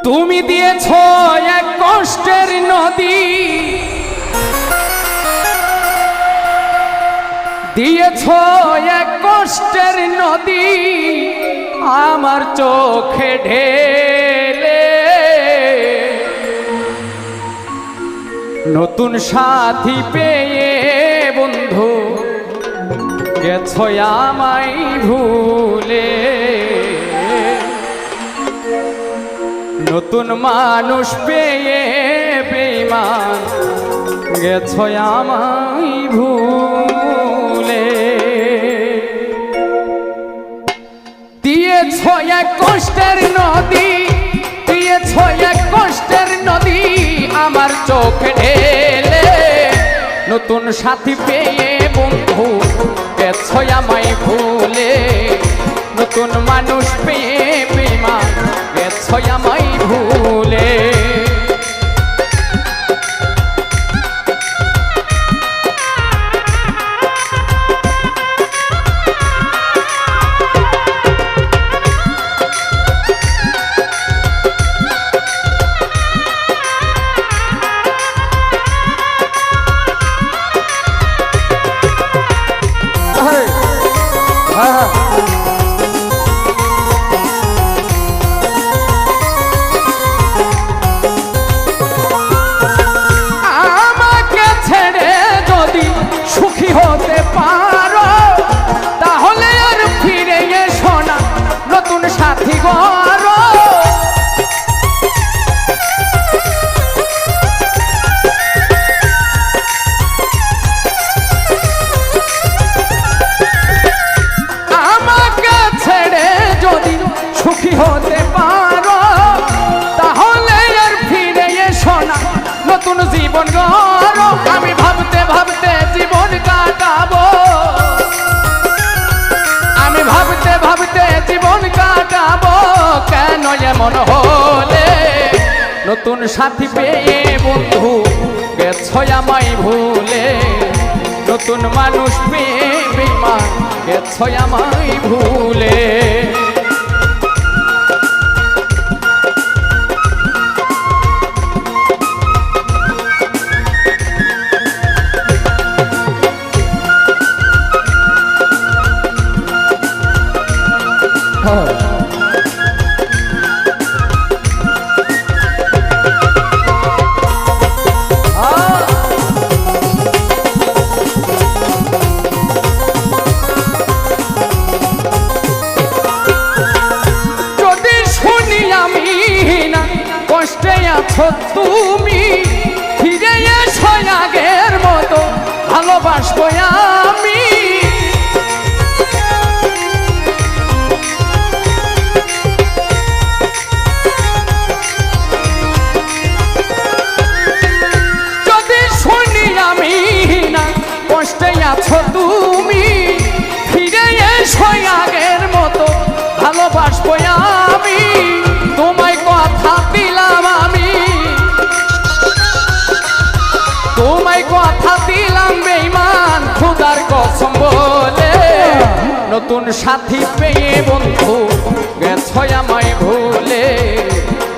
তুমি দিয়েছ এক কষ্টের নদী, দিয়েছ এক কষ্টের নদী আমার চোখে ঢেলে। নতুন সাথী পেয়ে বন্ধু গেছো আমায় ভুলে। নতুন মানুষ পেয়ে বেঈমান গেছো আমায় ভুলে। দিয়েছ এক কষ্টের নদী, দিয়েছ এক কষ্টের নদী আমার চোখে ঢেলে। নতুন সাথী পেয়ে বন্ধু গেছো আমায় ভুলে। নতুন মানুষ পেয়ে বেঈমান গেছো আমায় ভুলে। আমাকে ছেড়ে যদি সুখী হতে পারো তাহলে আর ফিরে এসো না, নতুন সাথী গড়ো। আমাকে ছেড়ে যদি সুখী হতে পারো তাহলে আর ফিরে এসো না, নতুন জীবন গড়ো। আমি ভাবতে ভাবতে জীবন কাটাবো, আমি ভাবতে ভাবতে জীবন কাটাবো। কেন এমন হলে? নতুন সাথী পেয়ে বন্ধু গেছো আমায় ভুলে। নতুন মানুষ পেয়ে বেঈমান গেছো আমায় ভুলে। যদি শুনি আমি না কষ্টে আছো তুমি, ফিরে এসো আগের মতো ভালোবাসবো আমি। যদি শুনি আমি না কষ্টে আছো তুমি, ফিরে এসো আগের মতো ভালোবাসবো আমি। তোমায় কথা দিলাম আমি, তোমায় কথা দিলাম বেঈমান খোদার কসম বলে। নতুন সাথী পেয়ে বন্ধু গেছো আমায় ভুলে।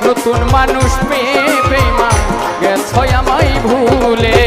নতুন মানুষ পেয়ে বেঈমান গেছো আমায় ভুলে।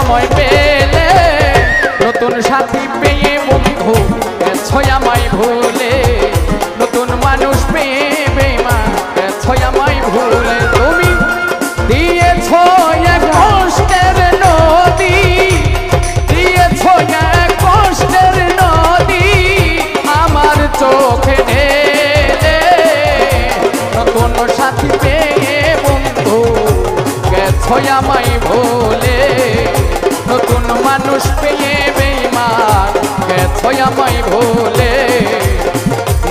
সময় পেলে নতুন সাথী পেয়ে বন্ধু গেছো আমায় ভুলে নতুন মানুষ পেয়ে বেঈমান গেছো আমায় ভুলে তুমি দিয়েছো এক কষ্টের নদী দিয়েছো এক কষ্টের নদী আমার চোখে ঢেলে নতুন সাথী পেয়ে বন্ধু গেছো আমায় ভুলে নতুন মানুষ পেয়ে বেঈমান গেছো আমায় ভুলে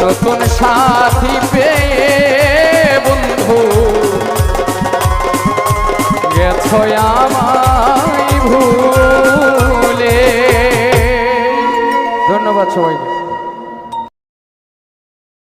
নতুন সাথী পেয়ে বন্ধু গেছো আমায় ভুলে। ধন্যবাদ সবাইকে।